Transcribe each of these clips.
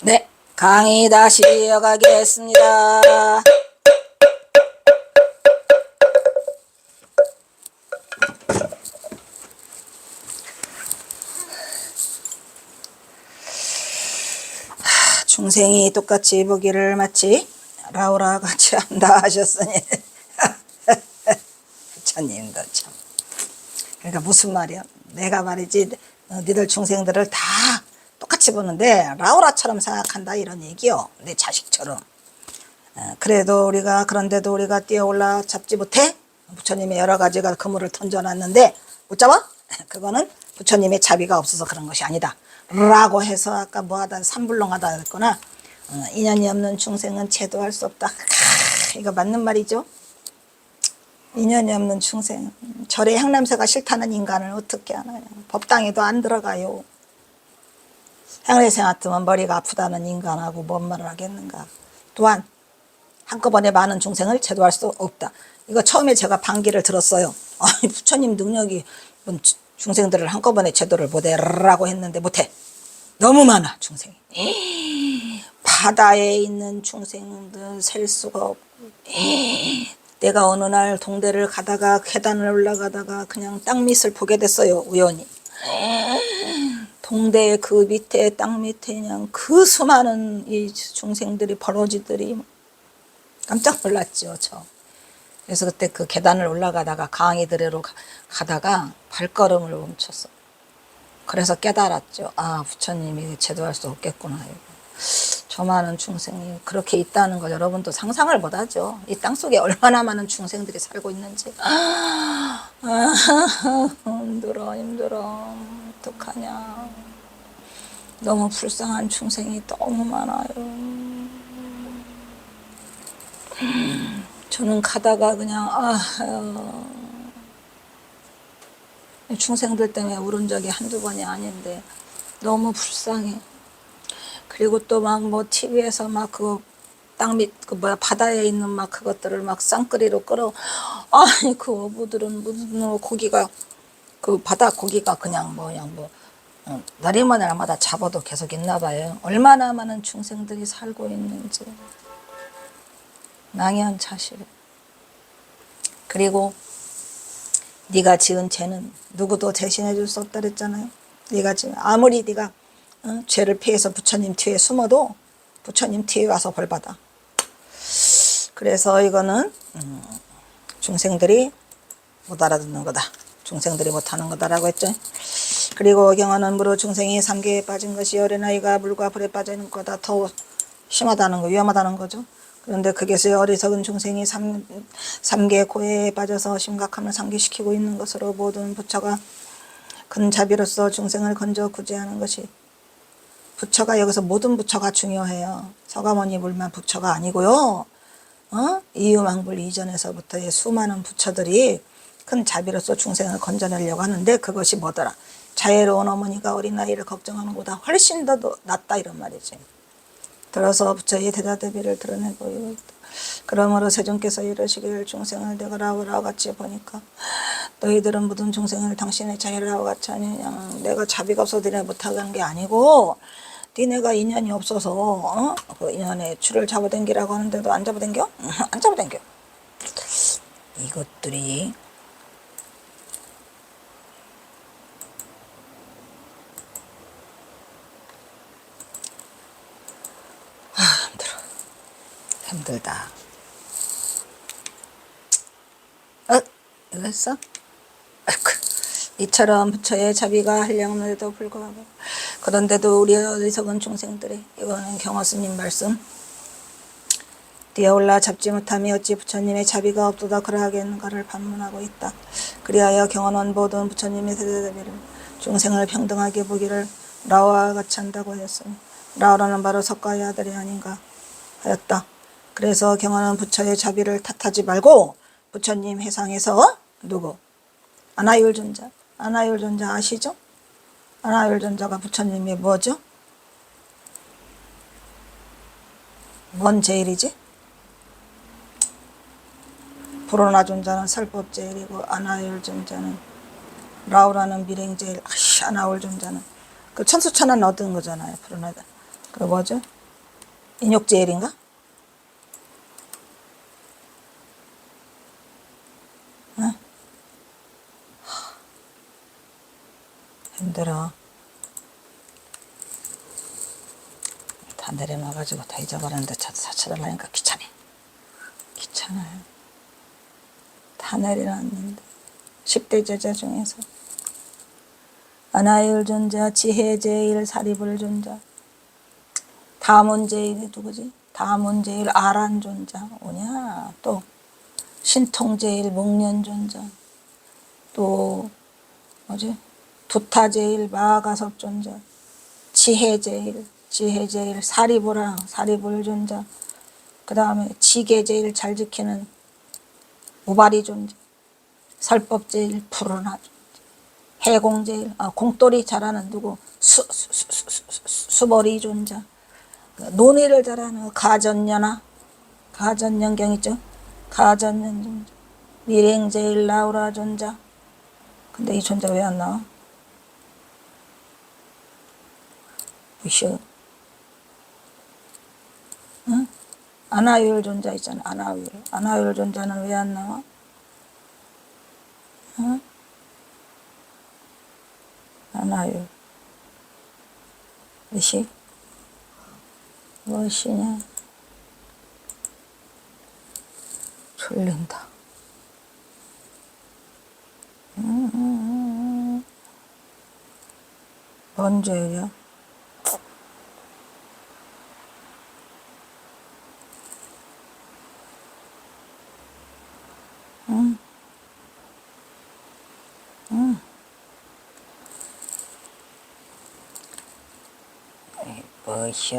네, 강의 다시 이어가겠습니다. 중생이 똑같이 보기를 마치 라우라 같이 한다 하셨으니 부처님도 참. 그러니까 무슨 말이야? 내가 말이지 너희들 중생들을 다 똑같이 보는데 라우라처럼 생각한다 이런 얘기요. 내 자식처럼. 그래도 우리가 그런데도 우리가 뛰어올라 잡지 못해? 부처님의 여러 가지가 그물을 던져놨는데 못 잡아? 그거는 부처님의 자비가 없어서 그런 것이 아니다 라고 해서 아까 뭐하다 삼불렁하다 했거나 인연이 없는 중생은 제도할 수 없다. 이거 맞는 말이죠. 인연이 없는 중생, 절에 향냄새가 싫다는 인간을 어떻게 하나요? 법당에도 안 들어가요. 향냄새 맡으면 머리가 아프다는 인간하고 뭔 말을 하겠는가. 또한 한꺼번에 많은 중생을 제도할 수 없다. 이거 처음에 제가 반기를 들었어요. 아니, 부처님 능력이 중생들을 한꺼번에 제도를 못해라고 했는데 못해. 너무 많아 중생이. 바다에 있는 중생들 셀 수가 없고, 내가 어느 날 동대를 가다가 계단을 올라가다가 그냥 땅밑을 보게 됐어요. 우연히. 동대 그 밑에 땅 밑에 그냥 그 수많은 이 중생들이 버러지들이 깜짝 놀랐죠. 저. 그래서 그때 그 계단을 올라가다가 강의들으로 가다가 발걸음을 멈췄어. 그래서 깨달았죠. 아, 부처님이 제도할 수 없겠구나. 저 많은 중생이 그렇게 있다는 걸 여러분도 상상을 못하죠. 이 땅속에 얼마나 많은 중생들이 살고 있는지. 힘들어. 어떡하냐. 너무 불쌍한 중생이 너무 많아요. 저는 가다가 그냥 중생들 때문에 울은 적이 한두 번이 아닌데 너무 불쌍해. 그리고 또 막 뭐 TV에서 막 그 땅 밑 그 뭐야 바다에 있는 막 그것들을 막 쌍끌이로 끌어. 아니 그 어부들은 무슨 고기가 그 바다 고기가 그냥 날이면 날마다 잡아도 계속 있나 봐요. 얼마나 많은 중생들이 살고 있는지. 망연자실. 그리고 네가 지은 죄는 누구도 대신해 줄 수 없다 그랬잖아요. 네가 지금 아무리 네가 죄를 피해서 부처님 뒤에 숨어도 부처님 뒤에 와서 벌 받아. 그래서 이거는 중생들이 못 알아듣는 거다. 중생들이 못하는 거다라고 했죠. 그리고 경화는 무릇 중생이 삼계에 빠진 것이 어린아이가 물과 불에 빠지는 거다. 더 심하다는 거, 위험하다는 거죠. 그런데 그게서 어리석은 중생이 삼계 고해에 빠져서 심각함을 상기시키고 있는 것으로 모든 부처가 큰 자비로서 중생을 건져 구제하는 것이, 부처가 여기서 모든 부처가 중요해요. 서가모니 물만 부처가 아니고요. 이유망불 이전에서부터의 수많은 부처들이 큰 자비로서 중생을 건져내려고 하는데 그것이 뭐더라. 자애로운 어머니가 어린아이를 걱정하는 것보다 훨씬 더 낫다 이런 말이지. 들어서 부처의 대자대비를 드러내고 있다. 그러므로 세존께서 이르시길 중생을 내가 라우라와 같이 보니까 너희들은 모든 중생을 당신의 자애라와 같이 하느냐. 내가 자비가 없어서 니네 못하는 게 아니고 니네가 인연이 없어서 그 인연에 줄을 잡아당기라고 하는데도 안 잡아당겨? 안 잡아당겨. 이것들이 힘들다. 이거 했어? 이처럼 부처의 자비가 한량에도 불구하고 그런데도 우리 어리석은 중생들이, 이거는 경화스님 말씀, 뛰어올라 잡지 못함이 어찌 부처님의 자비가 없도다 그러하겠는가를 반문하고 있다. 그리하여 경화는 모든 부처님의 대자비를 중생을 평등하게 보기를 라오와 같이 한다고 하였으니 라오라는 바로 석가의 아들이 아닌가 하였다. 그래서 경화는 부처의 자비를 탓하지 말고 부처님 해상에서 누구? 아나율존자. 아나율존자 아시죠? 아나율존자가 부처님이 뭐죠? 뭔 제일이지? 불온화존자는 설법제일이고 아나율존자는 라오라는 밀행제일. 아나율존자는 그 천수천안 얻은 거잖아요. 불온화자. 그 뭐죠? 인욕제일인가? 응? 힘들어. 다 내려놔가지고 다 잊어버렸는데 찾아달라니까 귀찮아. 귀찮아요. 다 내려놨는데. 10대 제자 중에서 아나율 존자, 지혜제일, 사리불 존자, 다문제일이 누구지? 다문제일 아란 존자 오냐? 또 신통제일 목련 존자, 또 뭐지? 두타제일 마가섭 존자, 지혜제일 사리불랑 사리불 존자, 그 다음에 지계제일 잘 지키는 우바리 존자, 설법제일 푸르나 존자, 해공제일 공돌이 잘하는 누구 수벌이 존자, 논의를 잘하는 가전연경 있죠? 가전연 존자, 밀행제일 라우라 존자. 근데 이 존자 왜 안 나와? 으쌰. 응? 아나율 존자 있잖아. 아나율 존자는 왜 안 나와? 응? 아나율 으쌰. 무엇이냐? 졸린다. 뭔 죄야? 응? 응? 뭐셔?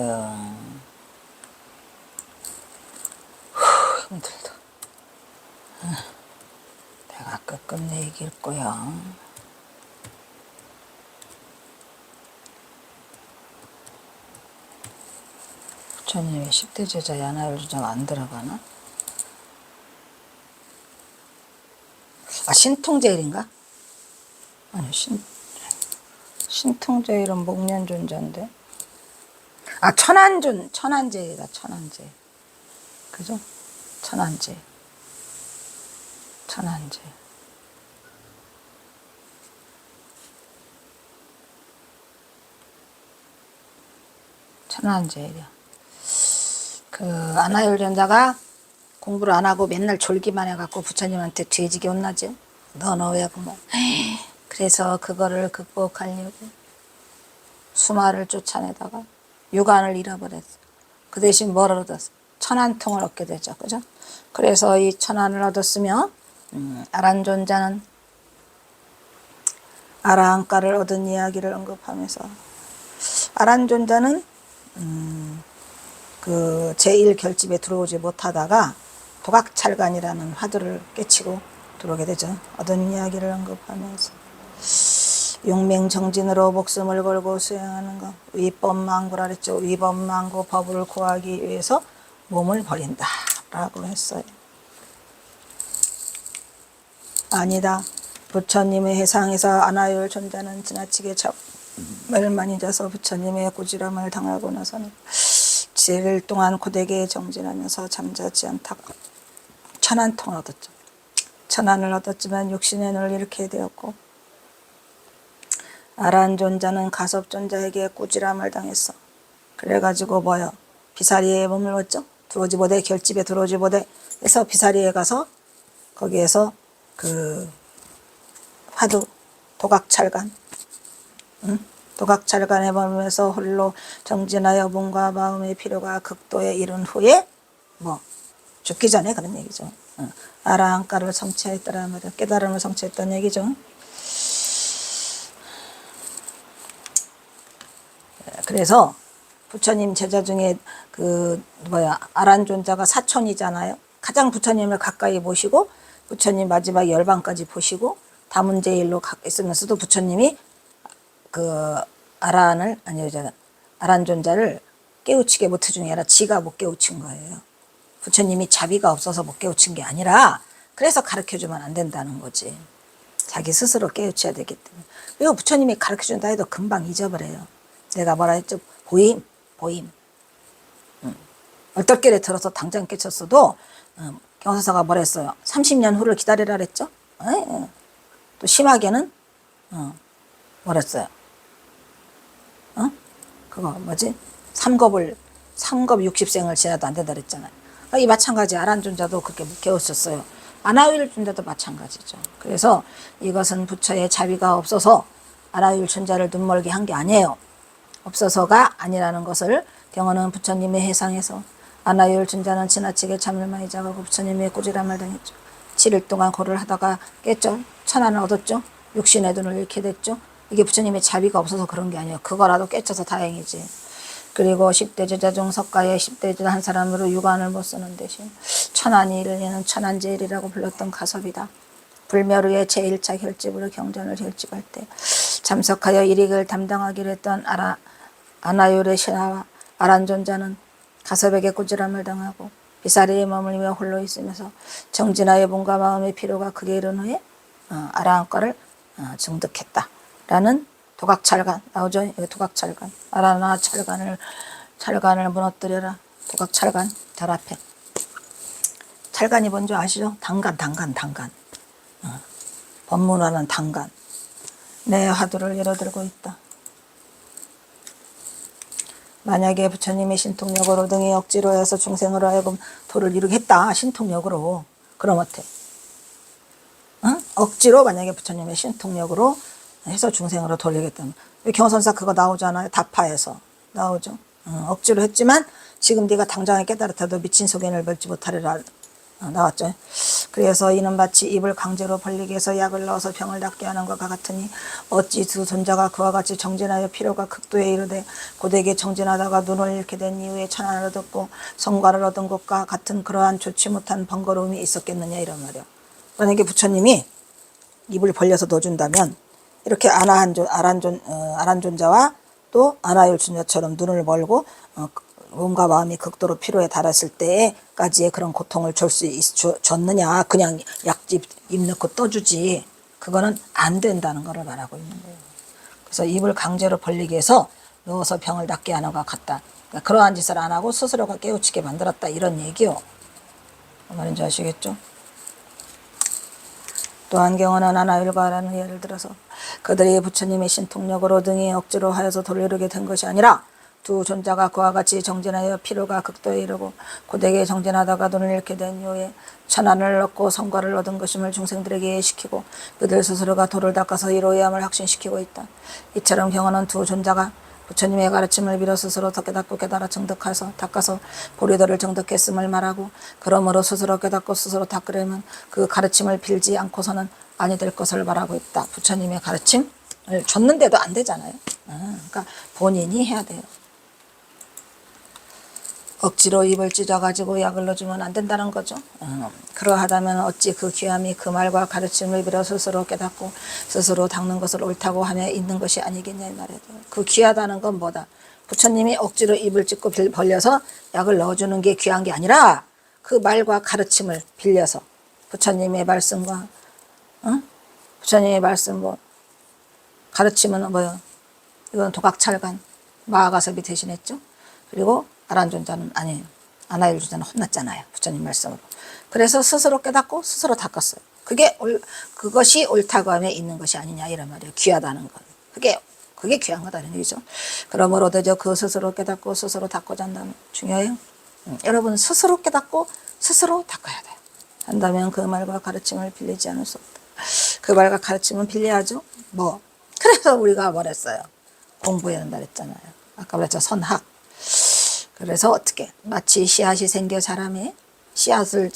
힘들다. 내가 끝끝내 이길 거야. 부처님이 10대 제자 야나율 주자가 안 들어가나? 신통제일인가? 아니 신통제일은 목련존자인데. 천안제일이다. 천안제. 그죠? 천안제. 천안제일이야. 그 아나율 전자가 공부를 안 하고 맨날 졸기만 해갖고 부처님한테 죄지게 혼나죠. 너 왜 그만. 그래서 그거를 극복하려고 수마를 쫓아내다가 육안을 잃어버렸어. 그 대신 뭘 얻었어? 천안통을 얻게 되죠. 그죠? 그래서 이 천안을 얻었으며 아란존자는 아라한가를 얻은 이야기를 언급하면서 아란존자는 그 제1결집에 들어오지 못하다가 도각찰간이라는 화두를 깨치고 들어오게 되죠. 얻은 이야기를 언급하면서 용맹정진으로 목숨을 걸고 수행하는 것, 위법망고라 그랬죠. 위법망고 법을 구하기 위해서 몸을 버린다 라고 했어요. 아니다. 부처님의 해상에서 아나율 존자는 지나치게 잠을 많이 자서 부처님의 꾸지람을 당하고 나서는 7일 동안 고되게 정진하면서 잠자지 않다가 천안통을 얻었죠. 천안을 얻었지만 육신의 눈을 잃게 되었고 아란존자는 가섭존자에게 꾸지람을 당했어. 그래가지고 뭐요? 비사리에 머물렀죠. 들어오지 못해 결집에 들어오지 못해 해서 비사리에 가서 거기에서 그 화두 도각찰간 도각찰간에 머물면서 홀로 정진하여 몸과 마음의 필요가 극도에 이른 후에 뭐 죽기 전에 그런 얘기죠. 아라한가를 성취했더라 말이야. 깨달음을 성취했던 얘기죠. 그래서 부처님 제자 중에 그 아란존자가 사촌이잖아요. 가장 부처님을 가까이 모시고 부처님 마지막 열반까지 보시고 다문제일로 있으면서도 부처님이 그 아란존자를 깨우치게 못해준 게 아니라 지가 못 깨우친 거예요. 부처님이 자비가 없어서 못 깨우친 게 아니라 그래서 가르쳐주면 안 된다는 거지. 자기 스스로 깨우쳐야 되기 때문에. 그리고 부처님이 가르쳐준다 해도 금방 잊어버려요. 내가 뭐라 했죠? 보임. 보임. 얼떨결에 들어서 당장 깨쳤어도 경사사가 뭐랬어요? 30년 후를 기다리라 그랬죠? 또 심하게는 뭐랬어요? 그거 뭐지? 삼급 60생을 지나도 안 된다 그랬잖아요. 이 마찬가지 아란존자도 그렇게 깨우쳤어요. 아나유일존자도 마찬가지죠. 그래서 이것은 부처의 자비가 없어서 아나유일존자를 눈멀게 한 게 아니에요. 없어서가 아니라는 것을 경호는 부처님의 해상에서 아나유일존자는 지나치게 잠을 많이 자고 부처님의 꾸지람을 당했죠. 7일 동안 고를 하다가 깼죠. 천안을 얻었죠. 육신의 눈을 잃게 됐죠. 이게 부처님의 자비가 없어서 그런 게 아니에요. 그거라도 깨쳐서 다행이지. 그리고 10대 제자 중 석가의 10대 제자 한 사람으로 유관을 못 쓰는 대신 천안이를 얘는 천안제일이라고 불렀던 가섭이다. 불멸의 제1차 혈집으로 경전을 혈집할 때 참석하여 일익을 담당하기로 했던 아나율의 신하와 아란존자는 가섭에게 꾸지람을 당하고 비사리에 머물며 홀로 있으면서 정진하의 몸과 마음의 피로가 극에 이른 후에 아라한과를 증득했다. 라는 도각찰간 나오죠? 여기 도각찰간. 아라나 찰간을 무너뜨려라. 도각찰간 달 앞에. 찰간이 뭔지 아시죠? 단간. 법문하는 단간. 내 화두를 열어들고 있다. 만약에 부처님의 신통력으로 등이 억지로 해서 중생으로 하여금 도를 이루겠다. 신통력으로. 그럼 어때? 억지로 만약에 부처님의 신통력으로 해서 중생으로 돌리겠다면 경선사 그거 나오잖아요. 다파에서 나오죠. 억지로 했지만 지금 네가 당장에 깨달았다도 미친 소견을 멸지 못하리라 나왔죠. 그래서 이는 마치 입을 강제로 벌리게 해서 약을 넣어서 병을 낫게 하는 것과 같으니 어찌 두 존자가 그와 같이 정진하여 피로가 극도에 이르되 고되게 정진하다가 눈을 잃게 된 이후에 천안을 얻었고 성과를 얻은 것과 같은 그러한 좋지 못한 번거로움이 있었겠느냐 이런 말이요. 만약에 부처님이 입을 벌려서 넣어준다면 이렇게 아란존자와 또 아나율존자처럼 눈을 멀고 몸과 마음이 극도로 피로에 달했을 때까지의 그런 고통을 줬느냐. 그냥 약집 입 넣고 떠주지. 그거는 안 된다는 것을 말하고 있는 거예요. 그래서 입을 강제로 벌리게 해서 넣어서 병을 낫게 하는 것 같다. 그러니까 그러한 짓을 안 하고 스스로가 깨우치게 만들었다. 이런 얘기요. 무슨 말인지 아시겠죠? 또한 경우는 아나율과라는 예를 들어서 그들이 부처님의 신통력으로 등이 억지로 하여서 돌이르게 된 것이 아니라 두 존자가 그와 같이 정진하여 피로가 극도에 이르고 고되게 정진하다가 눈을 잃게 된 이후에 천안을 얻고 성과를 얻은 것임을 중생들에게 시키고 그들 스스로가 도를 닦아서 이로야함을 확신시키고 있다. 이처럼 경우는 두 존자가 부처님의 가르침을 빌어 스스로 깨닫고 깨달아 정득해서 닦아서 보리도를 정득했음을 말하고 그러므로 스스로 깨닫고 스스로 닦으려면 그 가르침을 빌지 않고서는 아니 될 것을 말하고 있다. 부처님의 가르침을 줬는데도 안 되잖아요. 그러니까 본인이 해야 돼요. 억지로 입을 찢어가지고 약을 넣어주면 안 된다는 거죠. 그러하다면 어찌 그 귀함이 그 말과 가르침을 빌어 스스로 깨닫고 스스로 닦는 것을 옳다고 하며 있는 것이 아니겠냐 이 말이에요. 그 귀하다는 건 뭐다? 부처님이 억지로 입을 찢고 벌려서 약을 넣어주는 게 귀한 게 아니라 그 말과 가르침을 빌려서 부처님의 말씀과 부처님의 말씀 가르침은 뭐요? 이건 도각찰간 마하가섭이 대신했죠. 그리고 아란존자는 아니에요. 아나율존자는 혼났잖아요. 부처님 말씀으로. 그래서 스스로 깨닫고 스스로 닦았어요. 그것이 옳다고 하며 있는 것이 아니냐 이런 말이에요. 귀하다는 건. 그게 귀한 거다는 얘기죠. 그러므로 되죠. 그 스스로 깨닫고 스스로 닦고자 한다면 중요해요. 여러분 스스로 깨닫고 스스로 닦아야 돼요. 한다면 그 말과 가르침을 빌리지 않을 수 없다. 그 말과 가르침은 빌려야죠. 그래서 우리가 뭐랬어요? 공부해야 한다 그랬잖아요. 아까 그랬죠. 선학. 그래서 어떻게 마치 씨앗이 생겨 자라매 씨앗을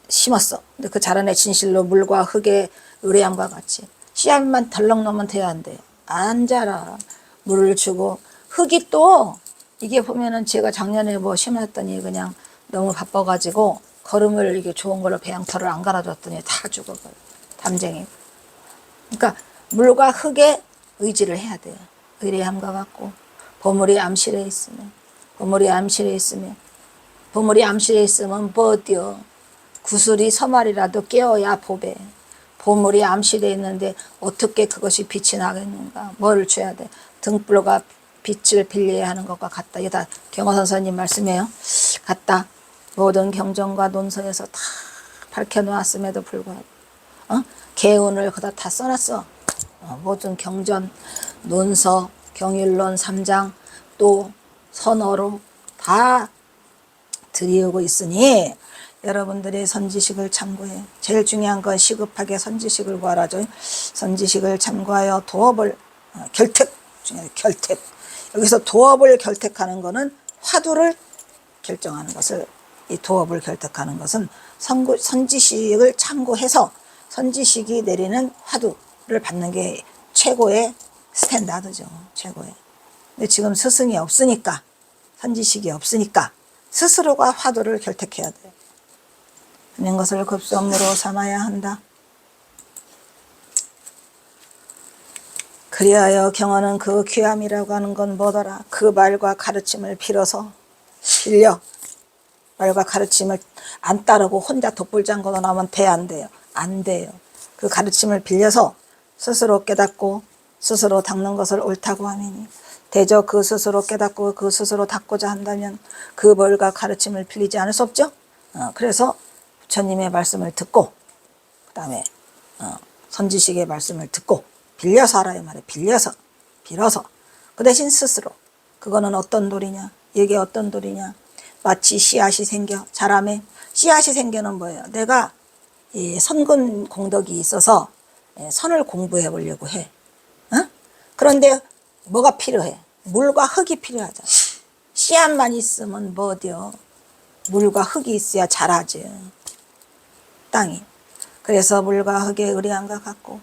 심었어. 근데 그 자라내 진실로 물과 흙의 의뢰함과 같이 씨앗만 덜렁 넣으면 돼야 안 돼요. 안 자라. 물을 주고 흙이 또 이게 보면은 제가 작년에 심었더니 그냥 너무 바빠가지고 거름을 이게 좋은 걸로 배양터를 안 갈아줬더니 다 죽어버려. 담쟁이. 그러니까 물과 흙에 의지를 해야 돼요. 의뢰함과 같고 보물이 암실에 있으면 보물이 암실에 있으면 버텨. 구슬이 서말이라도 깨어야 보배. 보물이 암실에 있는데 어떻게 그것이 빛이 나겠는가. 뭘 줘야 돼. 등불과 빛을 빌려야 하는 것과 같다. 이게 다 경허선사님 말씀이에요. 같다. 모든 경전과 논서에서 다 밝혀놓았음에도 불구하고 개운을 그다 다 써놨어. 모든 경전, 논서, 경일론 3장 또 선어로 다 드리우고 있으니 여러분들이 선지식을 참고해. 제일 중요한 건 시급하게 선지식을 구하라죠. 선지식을 참고하여 도업을 결택, 결택. 여기서 도업을 결택하는 거는 화두를 결정하는 것을, 이 도업을 결택하는 것은 선지식을 참고해서 선지식이 내리는 화두를 받는 게 최고의 스탠다드죠. 최고의. 근데 지금 스승이 없으니까, 선지식이 없으니까 스스로가 화두를 결택해야 돼요. 있는 것을 급성으로 삼아야 한다. 그리하여 경언은 그 귀함이라고 하는 건 뭐더라? 그 말과 가르침을 빌어서 빌려. 말과 가르침을 안 따르고 혼자 독불장구로 나오면 안 돼요. 안 돼요. 그 가르침을 빌려서 스스로 깨닫고 스스로 닦는 것을 옳다고 하미니 대저 그 스스로 깨닫고 그 스스로 닦고자 한다면 그 말과 가르침을 빌리지 않을 수 없죠. 그래서 부처님의 말씀을 듣고 그 다음에 선지식의 말씀을 듣고 빌려서 하라 이 말이에요. 빌어서 그 대신 스스로. 그거는 어떤 도리냐? 이게 어떤 도리냐? 마치 씨앗이 생겨 자라매. 씨앗이 생겨는 뭐예요? 내가 이 선근 공덕이 있어서 선을 공부해 보려고 해. 그런데 뭐가 필요해? 물과 흙이 필요하잖아. 씨앗만 있으면 뭐 어디요? 물과 흙이 있어야 자라지. 땅이. 그래서 물과 흙의 의리함과 같고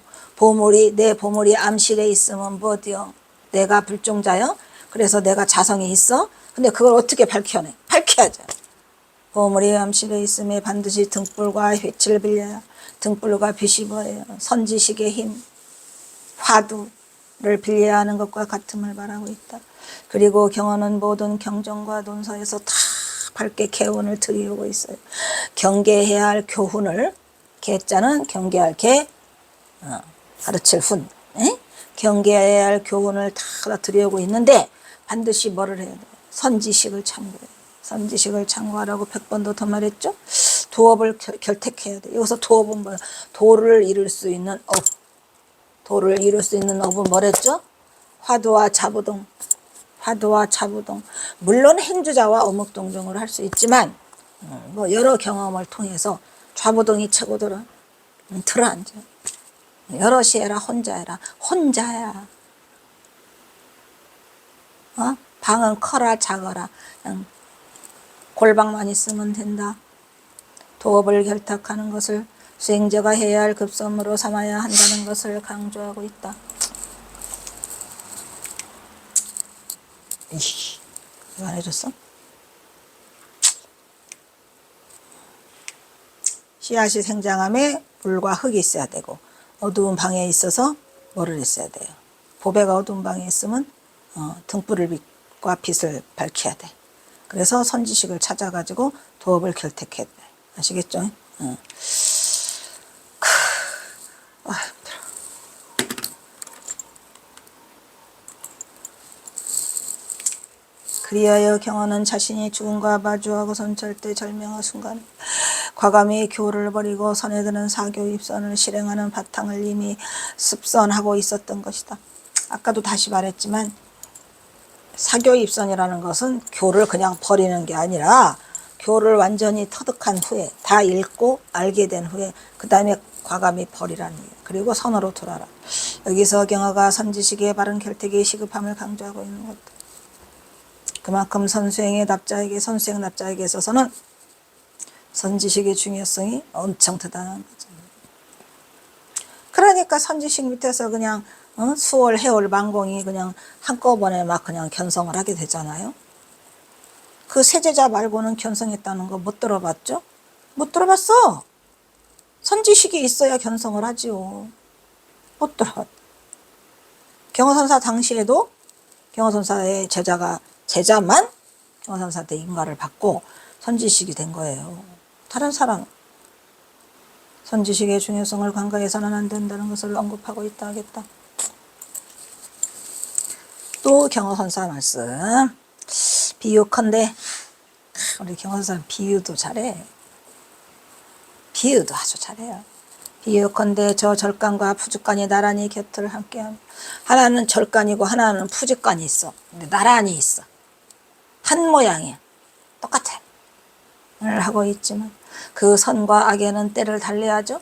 내 보물이 암실에 있으면 뭐 어디요? 내가 불종자요? 그래서 내가 자성이 있어? 근데 그걸 어떻게 밝혀내? 밝혀야죠. 보물이 암실에 있음에 반드시 등불과 빛을 빌려야 등불과 빛이 뭐예요? 선지식의 힘, 화두를 빌려야 하는 것과 같음을 말하고 있다. 그리고 경언은 모든 경전과 논서에서 다 밝게 개운을 드리우고 있어요. 경계해야 할 교훈을, 계자는 경계할 계, 가르칠 훈, 경계해야 할 교훈을 다 드리우고 있는데 반드시 뭐를 해야 돼요? 선지식을 참고해요. 선지식을 참고하라고 100번도 더 말했죠. 도업을 결택해야 돼. 여기서 도업은 뭐야? 도를 이룰 수 있는 업. 도를 이룰 수 있는 업은 뭐랬죠? 화두와 자부동. 화두와 자부동. 물론 행주자와 어묵동정을 할 수 있지만 뭐 여러 경험을 통해서 좌부동이 최고더라. 들어앉아. 여럿이 해라. 혼자 해라. 혼자야. 방은 커라 작어라. 그냥 골방만 있으면 된다. 도업을 결탁하는 것을 수행자가 해야 할 급선무로 삼아야 한다는 것을 강조하고 있다. 이거 안 해줬어? 씨앗이 생장함에 물과 흙이 있어야 되고 어두운 방에 있어서 뭐를 했어야 돼요? 보배가 어두운 방에 있으면 등불과 빛을 밝혀야 돼. 그래서 선지식을 찾아가지고 도업을 결택해야 돼. 아시겠죠? 그리하여 경언은 자신이 죽음과 마주하고선 절대 절명의 순간 과감히 교를 버리고 선에 드는 사교 입선을 실행하는 바탕을 이미 습선하고 있었던 것이다. 아까도 다시 말했지만 사교 입선이라는 것은 교를 그냥 버리는 게 아니라 교를 완전히 터득한 후에 다 읽고 알게 된 후에 그 다음에 과감히 버리라는 얘기예요. 그리고 선으로 돌아라. 여기서 경허가 선지식의 바른 결택의 시급함을 강조하고 있는 것다. 그만큼 선수행 납자에게 있어서는 선지식의 중요성이 엄청 대단한 거죠. 그러니까 선지식 밑에서 그냥 수월, 해월, 만공이 그냥 한꺼번에 막 그냥 견성을 하게 되잖아요. 그 세제자 말고는 견성했다는 거 못 들어봤죠? 못 들어봤어. 선지식이 있어야 견성을 하지요. 못 들어봤. 경허선사 당시에도 경허선사의 제자만 경허선사한테 인가를 받고 선지식이 된 거예요. 다른 사람 선지식의 중요성을 간과해서는 안 된다는 것을 언급하고 있다 하겠다. 또 경어선사 말씀. 비유컨대, 우리 경어선사 비유도 잘해. 비유도 아주 잘해요. 비유컨대 저 절간과 푸주간이 나란히 곁을 함께하며, 하나는 절간이고 하나는 푸주간이 있어. 근데 나란히 있어. 한 모양이야. 똑같아. 을 하고 있지만 그 선과 악에는 때를 달리하죠.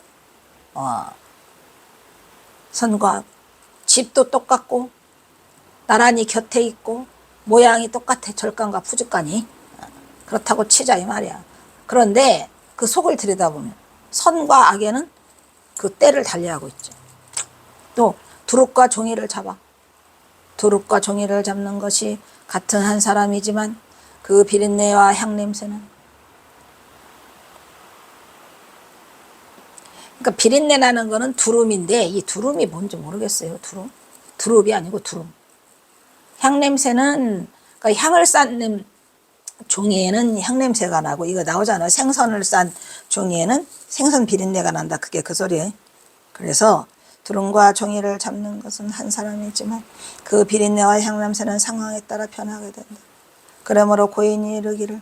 선과 악. 집도 똑같고 나란히 곁에 있고 모양이 똑같아. 절간과 푸주간이. 그렇다고 치자 이 말이야. 그런데 그 속을 들여다보면 선과 악에는 그 때를 달리하고 있죠. 또 두릅과 종이를 잡아. 두릅과 종이를 잡는 것이 같은 한 사람이지만 그 비린내와 향냄새는, 그러니까 비린내 나는 거는 두rum인데 이 두rum이 뭔지 모르겠어요. 두릅이 아니고 두rum. 향냄새는, 그러니까 향을 싼 종이에는 향냄새가 나고, 이거 나오잖아. 생선을 싼 종이에는 생선 비린내가 난다. 그게 그 소리예요. 그래서 두rum과 종이를 잡는 것은 한 사람이지만 그 비린내와 향냄새는 상황에 따라 변하게 된다. 그러므로 고인이 이르기를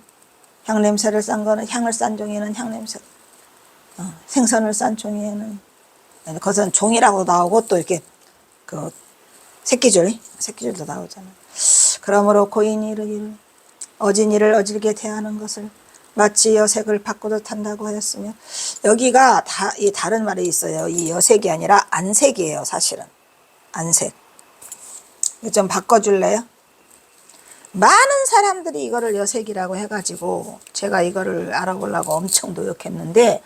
향냄새를 싼 거는, 향을 싼 종이는 향냄새, 생선을 싼 종이에는, 그것은 종이라고 나오고 또 이렇게 그 새끼줄도 나오잖아. 그러므로 고인이 이르기를 어진이를 어질게 대하는 것을 마치 여색을 바꾸듯 한다고 하였으며, 여기가 이 다른 말이 있어요. 이 여색이 아니라 안색이에요. 사실은 안색. 좀 바꿔줄래요? 많은 사람들이 이거를 여색이라고 해가지고 제가 이거를 알아보려고 엄청 노력했는데,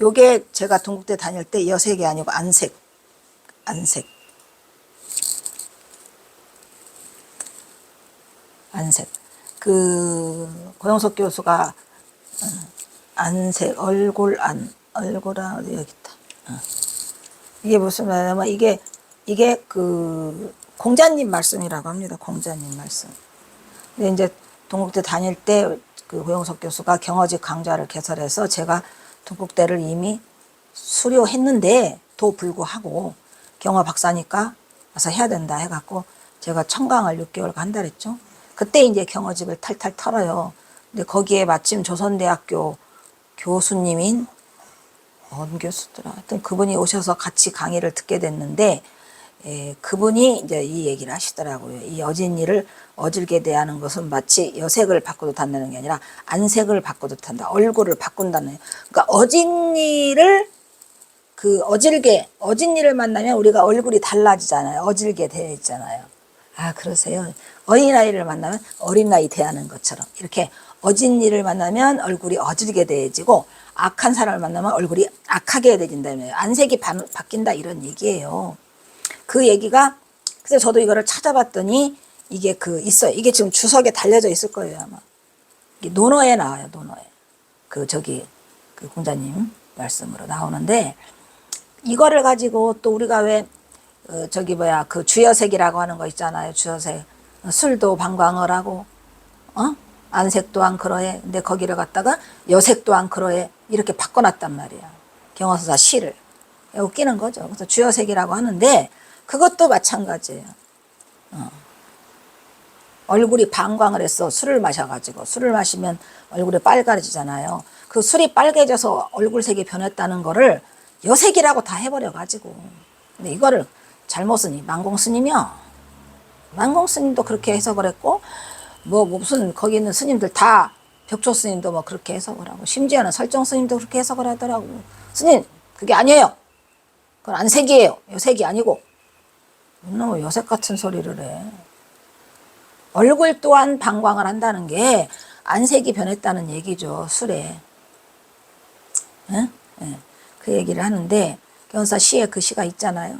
요게 제가 동국대 다닐 때 여색이 아니고 안색. 그 고영석 교수가 안색, 얼굴안 어디 여기 있다. 이게 무슨 말이냐면 이게 그 공자님 말씀이라고 합니다. 공자님 말씀. 근데 이제 동국대 다닐 때 그 고영석 교수가 경어직 강좌를 개설해서 제가 동국대를 이미 수료했는데도 불구하고 경어 박사니까 와서 해야 된다 해갖고 제가 청강을 6개월 한다 그랬죠. 그때 이제 경어직을 탈탈 털어요. 근데 거기에 마침 조선대학교 교수님인 뭔 교수더라. 하여튼 그분이 오셔서 같이 강의를 듣게 됐는데, 그분이 이제 이 얘기를 하시더라고요. 이 어진이를 어질게 대하는 것은 마치 여색을 바꾸듯 한다는 게 아니라 안색을 바꾸듯 한다. 얼굴을 바꾼다는. 그러니까 어진이를 만나면 우리가 얼굴이 달라지잖아요. 어질게 되어 있잖아요. 아, 그러세요. 어린아이를 만나면 어린아이 대하는 것처럼 이렇게 어진이를 만나면 얼굴이 어질게 대해지고, 악한 사람을 만나면 얼굴이 악하게 대진다며. 안색이 바뀐다 이런 얘기예요. 그 얘기가, 그래서 저도 이거를 찾아봤더니 이게 있어요. 이게 지금 주석에 달려져 있을 거예요, 아마. 이게 논어에 나와요, 논어에. 그 공자님 말씀으로 나오는데, 이거를 가지고 또 우리가 왜 그 주여색이라고 하는 거 있잖아요. 주여색. 술도 방광을 하고, 안색 또한 그러해. 근데 거기를 갖다가 여색 또한 그러해. 이렇게 바꿔놨단 말이야. 경어서사 시를. 웃기는 거죠. 그래서 주여색이라고 하는데 그것도 마찬가지예요. 얼굴이 방광을 했어. 술을 마셔가지고. 술을 마시면 얼굴이 빨개지잖아요. 그 술이 빨개져서 얼굴색이 변했다는 거를 여색이라고 다 해버려가지고. 근데 이거를 잘못 쓰니 만공스님이요. 만공스님도 그렇게 해석을 했고, 무슨 거기 있는 스님들 다, 벽조 스님도 뭐 그렇게 해석을 하고, 심지어는 설정 스님도 그렇게 해석을 하더라고. 스님, 그게 아니에요. 그건 안색이에요. 여색이 아니고. 너무 여색 같은 소리를 해. 얼굴 또한 방광을 한다는 게 안색이 변했다는 얘기죠. 술에. 네? 그 얘기를 하는데, 경사 시에 그 시가 있잖아요.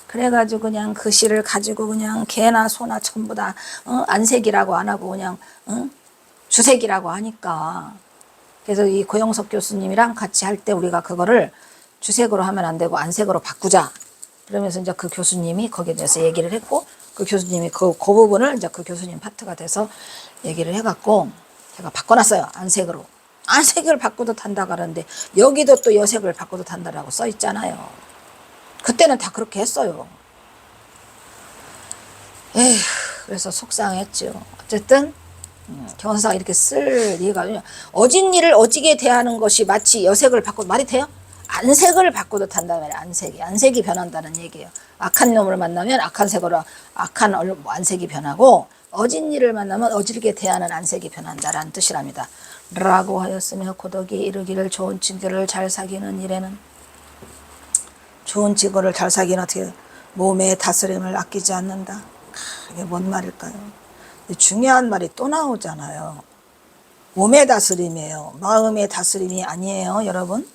그래가지고 그냥 그 시를 가지고 그냥 개나 소나 전부 다 안색이라고 안 하고 그냥 주색이라고 하니까. 그래서 이 고영석 교수님이랑 같이 할 때 우리가 그거를 주색으로 하면 안 되고 안색으로 바꾸자. 그러면서 이제 그 교수님이 거기에 대해서 얘기를 했고, 그 교수님이 그 부분을 이제 그 교수님 파트가 돼서 얘기를 해갖고 제가 바꿔놨어요. 안색으로. 안색을 바꾸듯 한다 그러는데 여기도 또 여색을 바꾸듯 한다라고 써 있잖아요. 그때는 다 그렇게 했어요. 에휴, 그래서 속상했죠. 어쨌든 경사가 이렇게 쓸 이유가 어진 일을 어지게 대하는 것이 마치 여색을 바꿔도 말이 돼요? 안색을 바꿔도 탄다면 안색이 변한다는 얘기예요. 악한 놈을 만나면 악한 색으로 악한 안색이 변하고 어진 일을 만나면 어지르게 대하는 안색이 변한다라는 뜻이랍니다. 라고 하였으며 고덕이 이르기를 좋은 친구를 잘 사귀는 일에는 좋은 친구를 잘 사귀는 어떻게 몸의 다스림을 아끼지 않는다. 이게 뭔 말일까요? 중요한 말이 또 나오잖아요. 몸의 다스림이에요. 마음의 다스림이 아니에요, 여러분.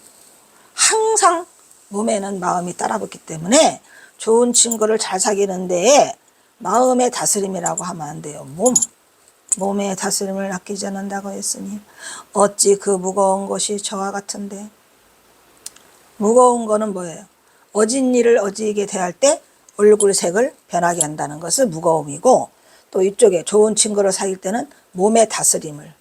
항상 몸에는 마음이 따라붙기 때문에 좋은 친구를 잘 사귀는 데에 마음의 다스림이라고 하면 안 돼요. 몸의 다스림을 아끼지 않는다고 했으니 어찌 그 무거운 것이 저와 같은데. 무거운 거는 뭐예요? 어진 일을 어지게 대할 때 얼굴 색을 변하게 한다는 것은 무거움이고, 또 이쪽에 좋은 친구를 사귈 때는 몸의 다스림을,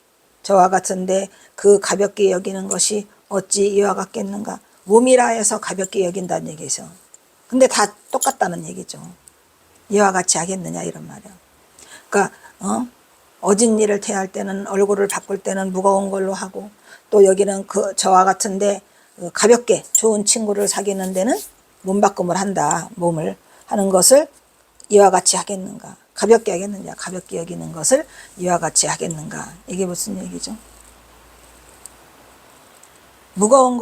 저와 같은데 그 가볍게 여기는 것이 어찌 이와 같겠는가. 몸이라 해서 가볍게 여긴다는 얘기죠. 근데 다 똑같다는 얘기죠. 이와 같이 하겠느냐 이런 말이야. 그러니까 어진 일을 대할 때는 얼굴을 바꿀 때는 무거운 걸로 하고, 또 여기는 저와 같은데 가볍게 좋은 친구를 사귀는 데는 몸바꿈을 한다. 몸을 하는 것을 이와 같이 하겠는가. 가볍게 하겠느냐. 가볍게 여기는 것을 이와 같이 하겠는가. 이게 무슨 얘기죠? 무거운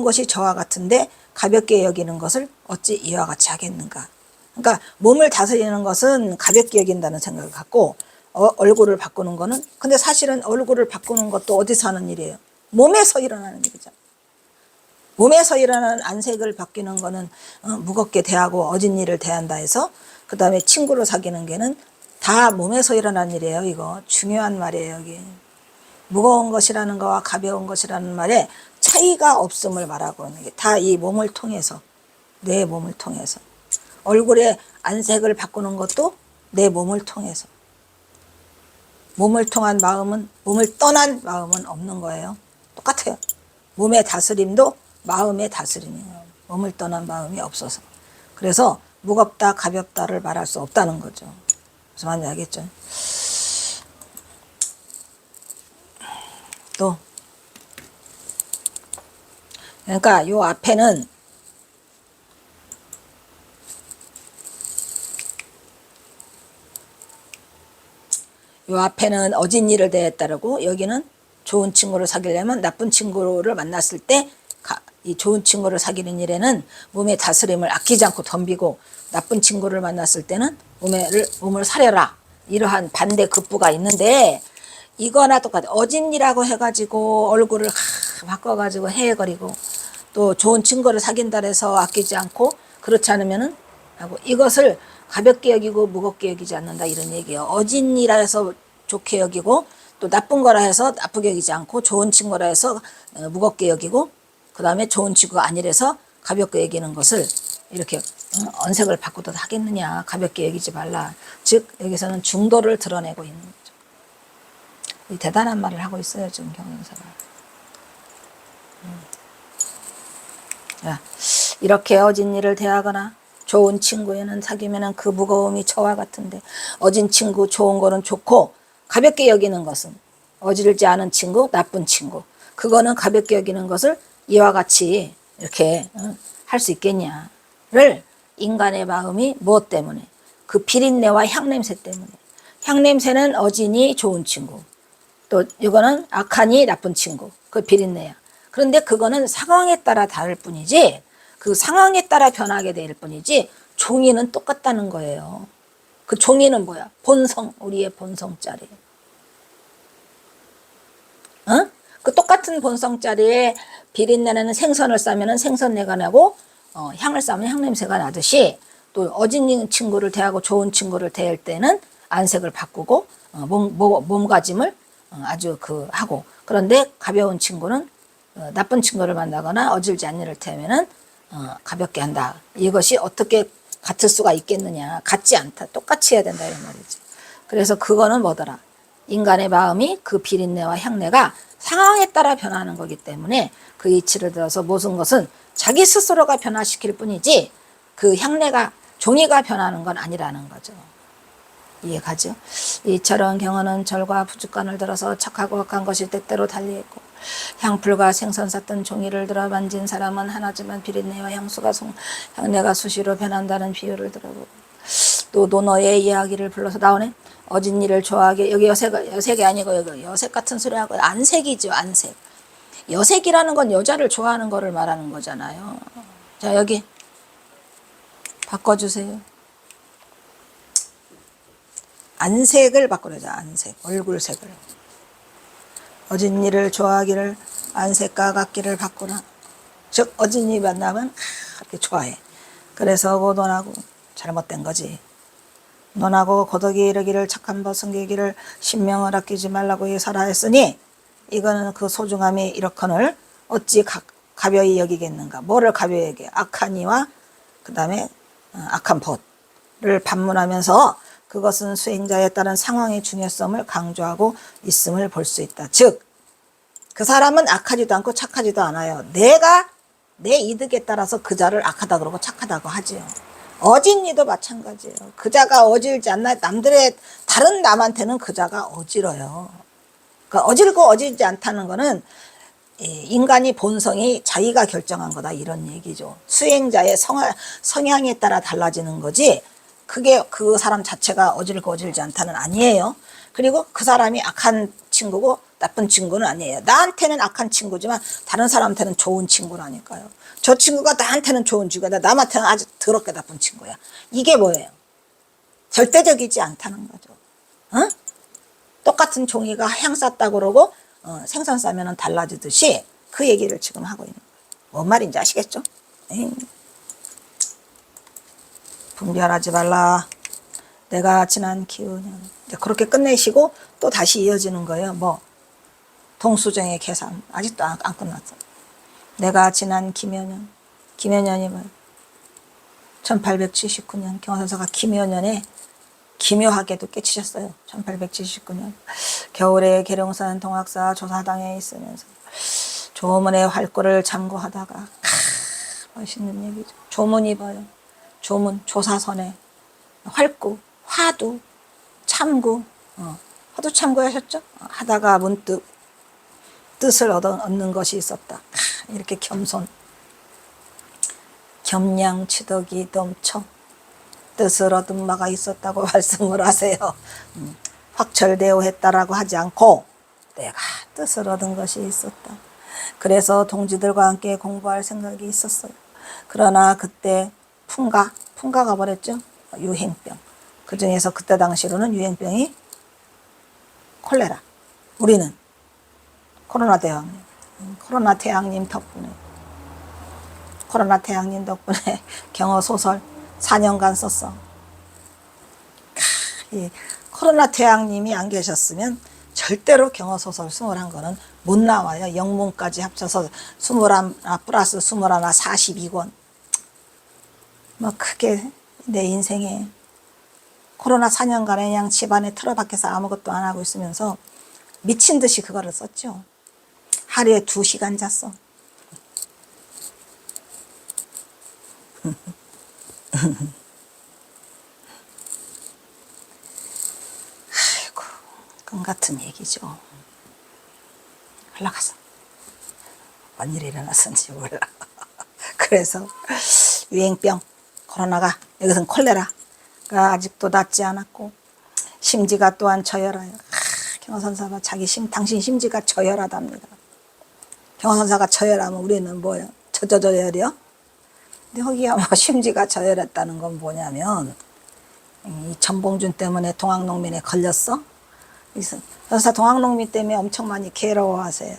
것이 저와 같은데 가볍게 여기는 것을 어찌 이와 같이 하겠는가. 그러니까 몸을 다스리는 것은 가볍게 여긴다는 생각을 갖고 얼굴을 바꾸는 거는, 근데 사실은 얼굴을 바꾸는 것도 어디서 하는 일이에요? 몸에서 일어나는 일이죠. 몸에서 일어나는 안색을 바뀌는 거는 무겁게 대하고 어진 일을 대한다 해서, 그 다음에 친구를 사귀는 게는 다 몸에서 일어나는 일이에요. 이거 중요한 말이에요. 여기 무거운 것이라는 거와 가벼운 것이라는 말에 차이가 없음을 말하고 있는 게 다 이 몸을 통해서, 내 몸을 통해서. 얼굴의 안색을 바꾸는 것도 내 몸을 통해서. 몸을 통한 마음은, 몸을 떠난 마음은 없는 거예요. 똑같아요. 몸의 다스림도 마음의 다스림이에요. 몸을 떠난 마음이 없어서. 그래서 무겁다 가볍다를 말할 수 없다는 거죠. 무슨 말인지 알겠죠? 또 그러니까 요 앞에는 어진 일을 대했다라고, 여기는 좋은 친구를 사귀려면 나쁜 친구를 만났을 때 이 좋은 친구를 사귀는 일에는 몸의 다스림을 아끼지 않고 덤비고, 나쁜 친구를 만났을 때는 몸을 사려라. 이러한 반대 급부가 있는데, 이거나 똑같아. 어진 일이라고 해가지고 얼굴을 바꿔가지고 헤헤거리고, 또 좋은 친구를 사귄다 해서 아끼지 않고, 그렇지 않으면은 하고, 이것을 가볍게 여기고 무겁게 여기지 않는다 이런 얘기예요. 어진 일이라 해서 좋게 여기고, 또 나쁜 거라 해서 나쁘게 여기지 않고, 좋은 친구라 해서 무겁게 여기고, 그 다음에 좋은 친구가 아니라서 가볍게 여기는 것을 이렇게 언색을 바꾸도 하겠느냐. 가볍게 여기지 말라. 즉 여기서는 중도를 드러내고 있는 거죠. 이 대단한 말을 하고 있어요, 지금 경영사가. 이렇게 어진 일을 대하거나 좋은 친구에는 사귀면은 그 무거움이 저와 같은데, 어진 친구 좋은 거는 좋고, 가볍게 여기는 것은 어지르지 않은 친구, 나쁜 친구, 그거는 가볍게 여기는 것을 이와 같이 이렇게 할 수 있겠냐를, 인간의 마음이 무엇 때문에? 그 비린내와 향냄새 때문에. 향냄새는 어진이 좋은 친구, 또 이거는 악하니 나쁜 친구, 그 비린내야. 그런데 그거는 상황에 따라 다를 뿐이지, 그 상황에 따라 변하게 될 뿐이지, 종이는 똑같다는 거예요. 그 종이는 뭐야? 본성, 우리의 본성짜리. 그 똑같은 본성짜리에 비린내나는 생선을 싸면 생선내가 나고, 향을 싸면 향냄새가 나듯이, 또 어진 친구를 대하고 좋은 친구를 대할 때는 안색을 바꾸고, 몸가짐을 아주 하고, 그런데 가벼운 친구는 나쁜 친구를 만나거나 어질지 않는 일을 대하면은 가볍게 한다. 이것이 어떻게 같을 수가 있겠느냐. 같지 않다. 똑같이 해야 된다 이런 말이지. 그래서 그거는 뭐더라? 인간의 마음이 그 비린내와 향내가 상황에 따라 변하는 거기 때문에, 그 이치를 들어서 모든 것은 자기 스스로가 변화시킬 뿐이지, 그 향내가 종이가 변하는 건 아니라는 거죠. 이해가죠? 이처럼 경어는 절과 부축간을 들어서 착하고 악한 것이 때때로 달리있고 향풀과 생선 쌌던 종이를 들어 만진 사람은 하나지만 비린내와 향내가 수시로 변한다는 비유를 들어보고 또 노노의 이야기를 불러서 나오네. 어진 일을 좋아하게 여기 여색이 아니고 여기 여색 같은 소리하고 안색이죠. 안색. 여색이라는 건 여자를 좋아하는 거를 말하는 거잖아요. 자 여기 바꿔주세요. 안색을 바꾸려자. 안색. 얼굴색을. 어진 일을 좋아하기를 안색과 같기를 바꾸라. 즉 어진 일이 만나면 이렇게 좋아해. 그래서 고돈하고 잘못된 거지. 논하고 고덕이 이르기를 착한 법 숨기기를 신명을 아끼지 말라고 살아 했으니 이거는 그 소중함이 이렇거늘 어찌 가벼이 여기겠는가. 뭐를 가벼이 여기. 악한 이와 그 다음에 악한 법을 반문하면서 그것은 수행자에 따른 상황의 중요성을 강조하고 있음을 볼 수 있다. 즉, 그 사람은 악하지도 않고 착하지도 않아요. 내가 내 이득에 따라서 그 자를 악하다 그러고 착하다고 하지요. 어진 이도 마찬가지예요. 그 자가 어질지 않나 남들의 다른 남한테는 그 자가 어지러요. 그러니까 어질고 어질지 않다는 거는 인간이 본성이 자기가 결정한 거다 이런 얘기죠. 수행자의 성향에 따라 달라지는 거지 그게 그 사람 자체가 어질고 어질지 않다는 아니에요. 그리고 그 사람이 악한 친구고 나쁜 친구는 아니에요. 나한테는 악한 친구지만 다른 사람한테는 좋은 친구라니까요. 저 친구가 나한테는 좋은 친구야. 남한테는 아주 더럽게 나쁜 친구야. 이게 뭐예요? 절대적이지 않다는 거죠. 어? 똑같은 종이가 향 쌌다고 그러고 생선 싸면 달라지듯이 그 얘기를 지금 하고 있는 거예요. 뭔 말인지 아시겠죠? 에이. 분별하지 말라. 내가 지난 기운은 이제 그렇게 끝내시고 또 다시 이어지는 거예요. 뭐 동수정의 계산 아직도 안 끝났어. 내가 지난 김여년이 뭐 1879년 경화선사가 김여년에 기묘하게도 깨치셨어요. 1879년 겨울에 계룡산 동학사 조사당에 있으면서 조문의 활구를 참고하다가 멋있는 얘기죠. 조문 입어요. 조문 조사선에 활구 화두 참구 화두 참구하셨죠? 하다가 문득 뜻을 얻는 것이 있었다. 이렇게 겸손 겸양치덕이 넘쳐 뜻을 얻은 바가 있었다고 말씀을 하세요. 확철대오 했다라고 하지 않고 내가 뜻을 얻은 것이 있었다. 그래서 동지들과 함께 공부할 생각이 있었어요. 그러나 그때 풍가가 버렸죠. 유행병. 그 중에서 그때 당시로는 유행병이 콜레라. 우리는 코로나 대왕님 덕분에 경어 소설 4년간 썼어. 이 코로나 태양님이 안 계셨으면 절대로 경어 소설 21권은 못 나와요. 영문까지 합쳐서 21 플러스 21 42권. 뭐 크게 내 인생에 코로나 4년간에 그냥 집안에 틀어박혀서 아무것도 안 하고 있으면서 미친 듯이 그거를 썼죠. 하루에 2시간 잤어. 아이고, 꿈 같은 얘기죠. 흘러가서 뭔 일이 일어났는지 몰라. 그래서 유행병, 코로나가 여기서는 콜레라가 아직도 낫지 않았고 심지가 또한 저열해요. 경호선사가 당신 심지가 저열하답니다. 경호선사가 저열하면 우리는 뭐예요? 저열이요? 근데 거기야 뭐 심지가 저열했다는 건 뭐냐면 이 전봉준 때문에 동학농민에 걸렸어. 그래서 동학농민 때문에 엄청 많이 괴로워하세요.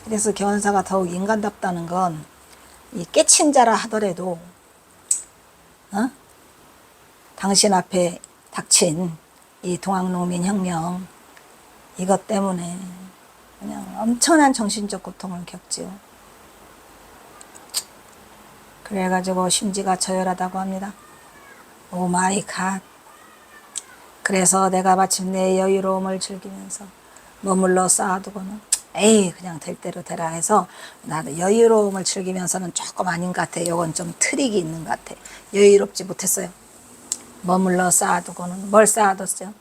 그래서 경원사가 더욱 인간답다는 건 이 깨친 자라 하더라도 당신 앞에 닥친 이 동학농민 혁명 이것 때문에 그냥 엄청난 정신적 고통을 겪지요. 그래가지고 심지가 저열하다고 합니다. 오 마이 갓. 그래서 내가 마침내 여유로움을 즐기면서 머물러 쌓아두고는 에이 그냥 될 대로 되라 해서 나도 여유로움을 즐기면서는 조금 아닌 것 같아. 요건 좀 트릭이 있는 것 같아. 여유롭지 못했어요. 머물러 쌓아두고는 뭘 쌓아뒀어요?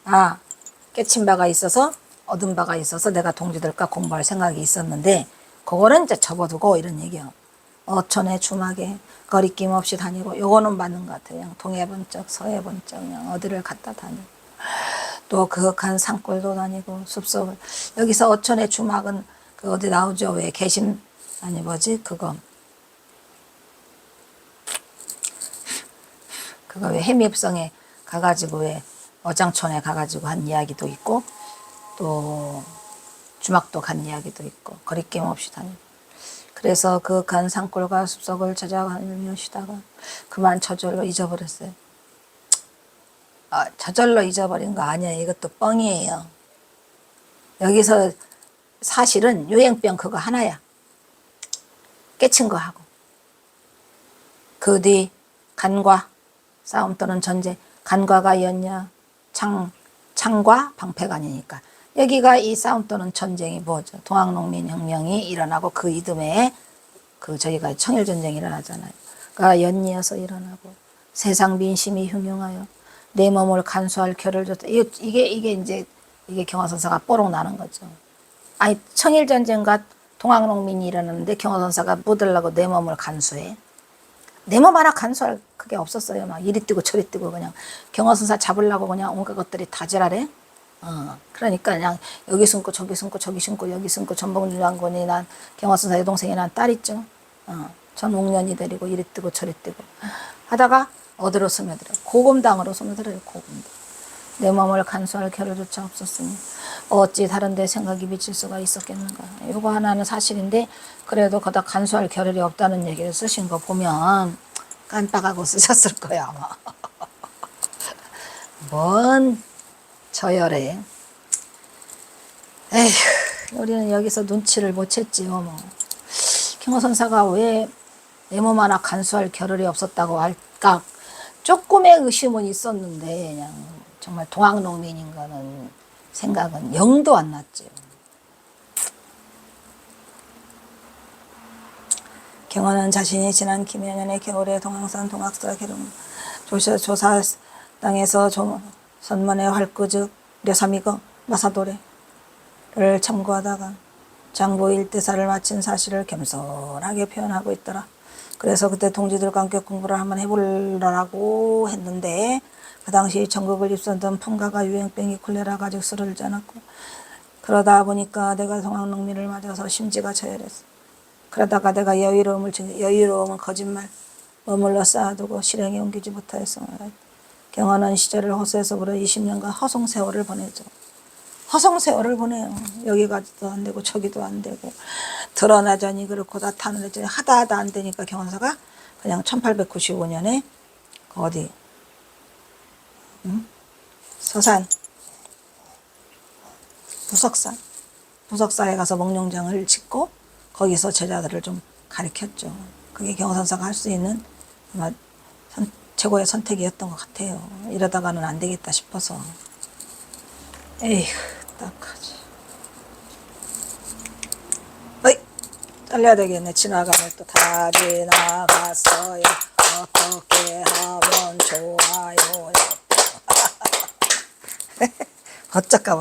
아, 깨친 바가 있어서 얻은 바가 있어서 내가 동지들과 공부할 생각이 있었는데 그거는 이제 접어두고 이런 얘기요. 어촌에 주막에 거리낌 없이 다니고 요거는 맞는 것 같아요. 그냥 동해 번쩍 서해 번쩍 그냥 어디를 갔다 다니고 또 그윽한 산골도 다니고 숲속을 여기서 어촌의 주막은 그 어디 나오죠? 왜 개심 아니 뭐지 그거 왜 해미읍성에 가가지고 왜 어장촌에 가가지고 한 이야기도 있고 또 주막도 간 이야기도 있고 거리낌 없이 다니고 그래서 그윽한 산골과 숲속을 찾아가며 쉬다가 그만 저절로 잊어버렸어요. 아, 저절로 잊어버린 거 아니에요. 이것도 뻥이에요. 여기서 사실은 유행병 그거 하나야. 깨친 거 하고. 그 뒤 간과 싸움 또는 전쟁. 간과가 였냐. 창과 방패가 아니니까. 여기가 이 싸움 또는 전쟁이 뭐죠? 동학농민혁명이 일어나고 그 이듬해에 그 저희가 청일전쟁이 일어나잖아요. 그러니까 연이어서 일어나고 세상 민심이 흉흉하여 내 몸을 간수할 결을 줬다. 이게 이제 이게 경화선사가 뽀록 나는 거죠. 아니 청일전쟁과 동학농민이 일어났는데 경화선사가 뭐 들라고 내 몸을 간수해? 내 몸 하나 간수할 그게 없었어요. 막 이리 뛰고 저리 뛰고 그냥 경화선사 잡으려고 그냥 온갖 것들이 다 지랄해. 그러니까 그냥 여기 숨고 저기 숨고 저기 숨고 여기 숨고 전봉준 장군이 난 경화선사 여동생이 난 딸 있죠. 전 옥년이 데리고 이리 뛰고 저리 뛰고 하다가 어디로 스며들어요? 고금당으로 스며들어요. 고금당. 내 몸을 간수할 겨를조차 없었으니 어찌 다른 데 생각이 미칠 수가 있었겠는가. 이거 하나는 사실인데 그래도 거다 간수할 겨를이 없다는 얘기를 쓰신 거 보면 깜빡하고 쓰셨을 거야 아마. 뭔 저열해. 에휴 우리는 여기서 눈치를 못 챘지요 뭐. 경호선사가 왜 내 몸 하나 간수할 겨를이 없었다고 할까? 조금의 의심은 있었는데 그냥 정말 동학농민인 거는 생각은 영도 안 났죠. 경호는 자신이 지난 김여년의 겨울에 동항산 동학사 계룡 조사 땅에서 선문의 활구즉 려삼이거 마사도래를 참고하다가 장보 일대사를 마친 사실을 겸손하게 표현하고 있더라. 그래서 그때 동지들과 함께 공부를 한번 해보려고 했는데 그 당시 전국을 입선던 풍가가 유행병이 콜레라가 아직 쓰러지지 않았고 그러다 보니까 내가 동학농민을 맞아서 심지가 저열했어. 그러다가 내가 여유로움은 거짓말 머물러 쌓아두고 실행에 옮기지 못하였어. 경화는 시절을 호소해서 그래 20년간 허송세월을 보내죠. 허송세월을 보내요. 여기 가지도 안 되고 저기도 안 되고 드러나자니 그렇고 나타나자니 하다 안 되니까 경원사가 그냥 1895년에 어디 서산 부석사에 가서 몽룡장을 짓고 거기서 제자들을 좀 가르쳤죠. 그게 경호선사가 할 수 있는 아마 최고의 선택이었던 것 같아요. 이러다가는 안 되겠다 싶어서. 에휴 딱하지. 어이 잘려야 되겠네. 지나가면 또 다 지나갔어요. 어떻게 하면 좋아요. 어쩔까 봐.